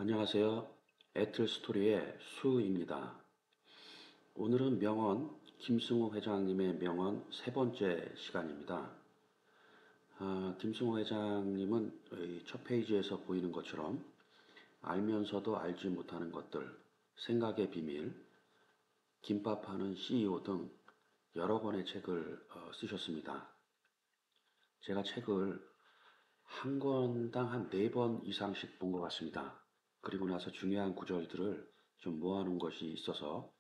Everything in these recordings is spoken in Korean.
안녕하세요. 애틀스토리의 수입니다. 오늘은 명언, 김승호 회장님의 명언 세 번째 시간입니다. 김승호 회장님은 이첫 페이지에서 보이는 것처럼 알면서도 알지 못하는 것들, 생각의 비밀, 김밥하는 CEO 등 여러 권의 책을 쓰셨습니다. 제가 책을 한 권당 한 네 번 이상씩 본 것 같습니다. 그리고 나서 중요한 구절들을 좀 모아놓은 것이 있어서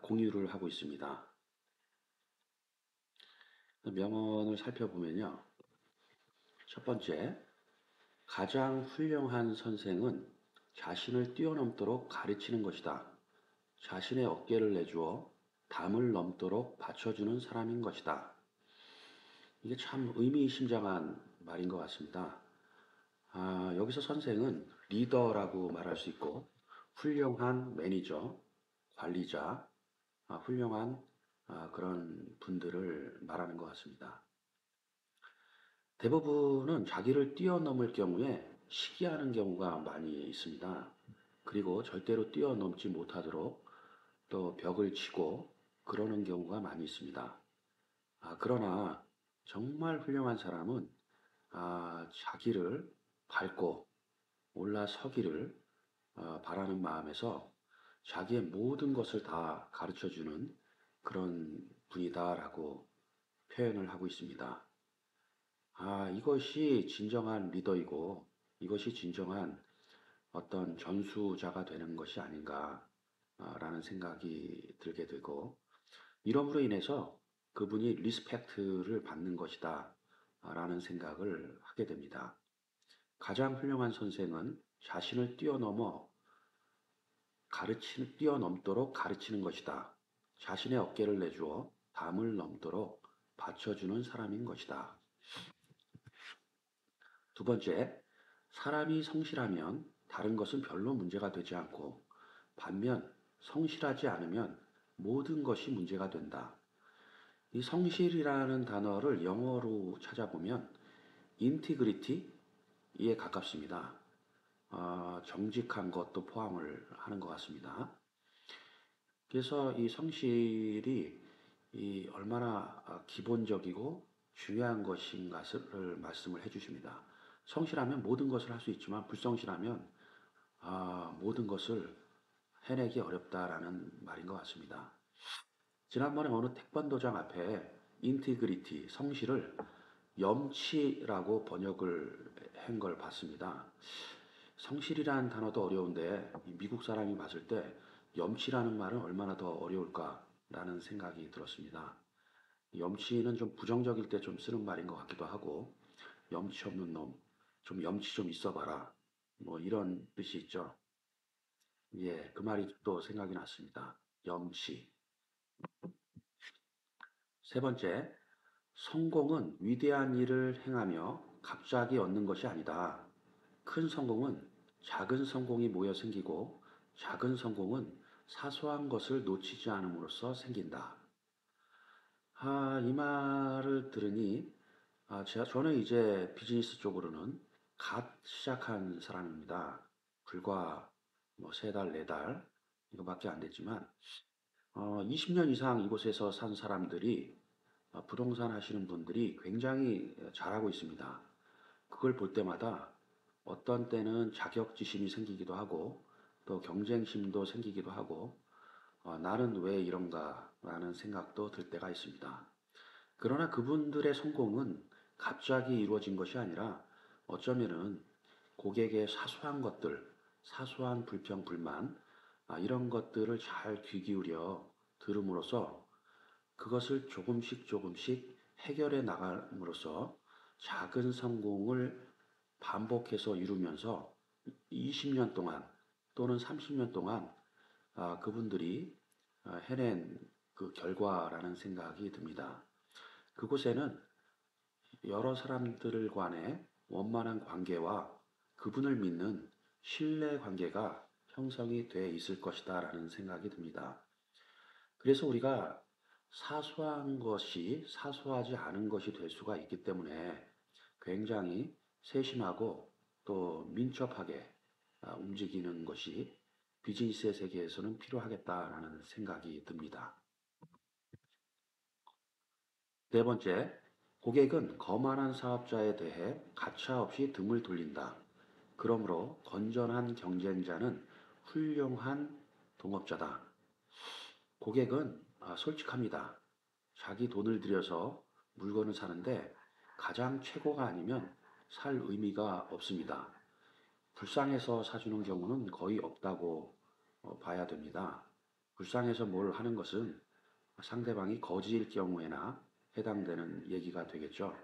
공유를 하고 있습니다. 명언을 살펴보면요. 첫 번째, 가장 훌륭한 선생은 자신을 뛰어넘도록 가르치는 것이다. 자신의 어깨를 내주어 담을 넘도록 받쳐주는 사람인 것이다. 이게 참 의미심장한 말인 것 같습니다. 여기서 선생은 리더라고 말할 수 있고, 훌륭한 매니저, 관리자, 훌륭한 그런 분들을 말하는 것 같습니다. 대부분은 자기를 뛰어넘을 경우에 시기하는 경우가 많이 있습니다. 그리고 절대로 뛰어넘지 못하도록 또 벽을 치고 그러는 경우가 많이 있습니다. 그러나 정말 훌륭한 사람은 자기를 밟고 올라서기를 바라는 마음에서 자기의 모든 것을 다 가르쳐 주는 그런 분이다라고 표현을 하고 있습니다. 이것이 진정한 리더이고 이것이 진정한 어떤 전수자가 되는 것이 아닌가라는 생각이 들게 되고 이러므로 인해서 그분이 리스펙트를 받는 것이다 라는 생각을 하게 됩니다. 가장 훌륭한 선생은 자신을 뛰어넘도록 가르치는 것이다. 자신의 어깨를 내주어 담을 넘도록 받쳐주는 사람인 것이다. 두 번째, 사람이 성실하면 다른 것은 별로 문제가 되지 않고 반면 성실하지 않으면 모든 것이 문제가 된다. 이 성실이라는 단어를 영어로 찾아보면 인티그리티에 가깝습니다. 정직한 것도 포함을 하는 것 같습니다. 그래서 이 성실이 얼마나 기본적이고 중요한 것인가를 말씀을 해주십니다. 성실하면 모든 것을 할 수 있지만 불성실하면 모든 것을 해내기 어렵다라는 말인 것 같습니다. 지난번에 어느 태권도장 앞에 인티그리티, 성실을 염치라고 번역을 한 걸 봤습니다. 성실이라는 단어도 어려운데 미국 사람이 봤을 때 염치라는 말은 얼마나 더 어려울까라는 생각이 들었습니다. 염치는 좀 부정적일 때 좀 쓰는 말인 것 같기도 하고 염치 없는 놈, 좀 염치 좀 있어봐라. 뭐 이런 뜻이 있죠. 예, 그 말이 또 생각이 났습니다. 염치. 세 번째, 성공은 위대한 일을 행하며 갑자기 얻는 것이 아니다. 큰 성공은 작은 성공이 모여 생기고 작은 성공은 사소한 것을 놓치지 않음으로써 생긴다. 이 말을 들으니 저는 이제 비즈니스 쪽으로는 갓 시작한 사람입니다. 불과 뭐 세 달, 네 달 이거밖에 안 됐지만 20년 이상 이곳에서 산 사람들이 부동산 하시는 분들이 굉장히 잘하고 있습니다. 그걸 볼 때마다 어떤 때는 자격지심이 생기기도 하고 또 경쟁심도 생기기도 하고 나는 왜 이런가 라는 생각도 들 때가 있습니다. 그러나 그분들의 성공은 갑자기 이루어진 것이 아니라 어쩌면은 고객의 사소한 것들, 사소한 불평, 불만, 이런 것들을 잘 귀 기울여 들음으로써 그것을 조금씩 조금씩 해결해 나감으로써 작은 성공을 반복해서 이루면서 20년 동안 또는 30년 동안 그분들이 해낸 그 결과라는 생각이 듭니다. 그곳에는 여러 사람들 간의 원만한 관계와 그분을 믿는 신뢰 관계가 형성이 돼 있을 것이다 라는 생각이 듭니다. 그래서 우리가 사소한 것이 사소하지 않은 것이 될 수가 있기 때문에 굉장히 세심하고 또 민첩하게 움직이는 것이 비즈니스의 세계에서는 필요하겠다라는 생각이 듭니다. 네 번째, 고객은 거만한 사업자에 대해 가차없이 등을 돌린다. 그러므로 건전한 경쟁자는 훌륭한 동업자다. 고객은 솔직합니다. 자기 돈을 들여서 물건을 사는데 가장 최고가 아니면 살 의미가 없습니다. 불쌍해서 사주는 경우는 거의 없다고 봐야 됩니다. 불쌍해서 뭘 하는 것은 상대방이 거지일 경우에나 해당되는 얘기가 되겠죠.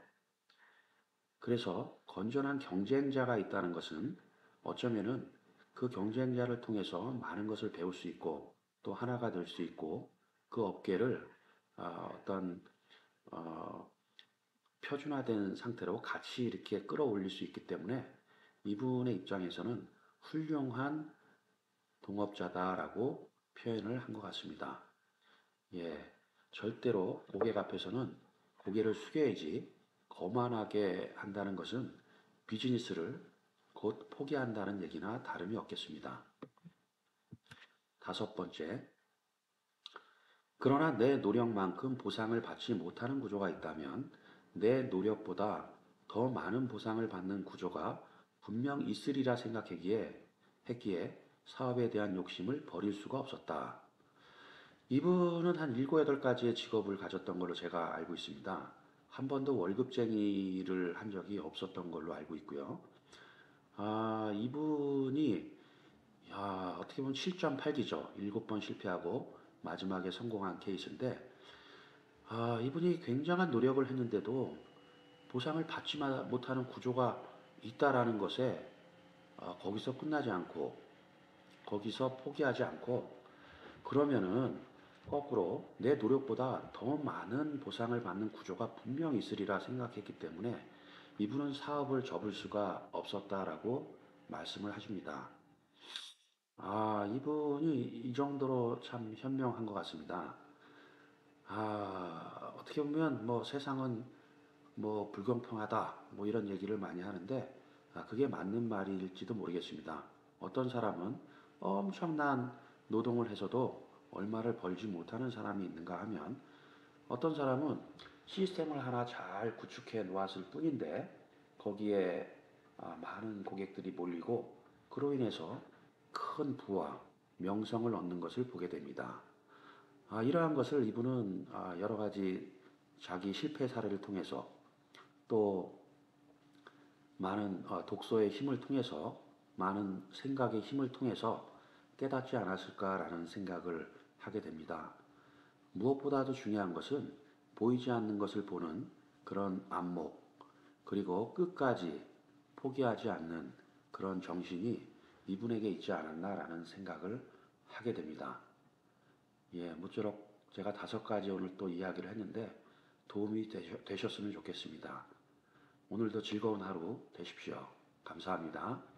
그래서 건전한 경쟁자가 있다는 것은 어쩌면은 그 경쟁자를 통해서 많은 것을 배울 수 있고 또 하나가 될 수 있고 그 업계를 어떤 어, 표준화된 상태로 같이 이렇게 끌어올릴 수 있기 때문에 이분의 입장에서는 훌륭한 동업자다라고 표현을 한 것 같습니다. 예, 절대로 고객 앞에서는 고개를 숙여야지 거만하게 한다는 것은 비즈니스를 곧 포기한다는 얘기나 다름이 없겠습니다. 다섯 번째, 그러나 내 노력만큼 보상을 받지 못하는 구조가 있다면 내 노력보다 더 많은 보상을 받는 구조가 분명 있으리라 했기에 사업에 대한 욕심을 버릴 수가 없었다. 이분은 한 7, 8가지의 직업을 가졌던 걸로 제가 알고 있습니다. 한 번도 월급쟁이를 한 적이 없었던 걸로 알고 있고요. 이분이 어떻게 보면 7.8기죠. 7번 실패하고 마지막에 성공한 케이스인데 이분이 굉장한 노력을 했는데도 보상을 받지 못하는 구조가 있다라는 것에 거기서 끝나지 않고 거기서 포기하지 않고 그러면은 거꾸로 내 노력보다 더 많은 보상을 받는 구조가 분명히 있으리라 생각했기 때문에 이분은 사업을 접을 수가 없었다라고 말씀을 하십니다. 이분이 이 정도로 참 현명한 것 같습니다. 어떻게 보면 뭐 세상은 뭐 불공평하다 뭐 이런 얘기를 많이 하는데 그게 맞는 말일지도 모르겠습니다. 어떤 사람은 엄청난 노동을 해서도 얼마를 벌지 못하는 사람이 있는가 하면 어떤 사람은 시스템을 하나 잘 구축해 놓았을 뿐인데 거기에 많은 고객들이 몰리고 그로 인해서 큰 부와 명성을 얻는 것을 보게 됩니다. 이러한 것을 이분은 여러 가지 자기 실패 사례를 통해서 또 많은 독서의 힘을 통해서 많은 생각의 힘을 통해서 깨닫지 않았을까라는 생각을 하게 됩니다. 무엇보다도 중요한 것은 보이지 않는 것을 보는 그런 안목, 그리고 끝까지 포기하지 않는 그런 정신이 이분에게 있지 않았나라는 생각을 하게 됩니다. 예, 무쪼록 제가 5가지 오늘 또 이야기를 했는데 도움이 되셨으면 좋겠습니다. 오늘도 즐거운 하루 되십시오. 감사합니다.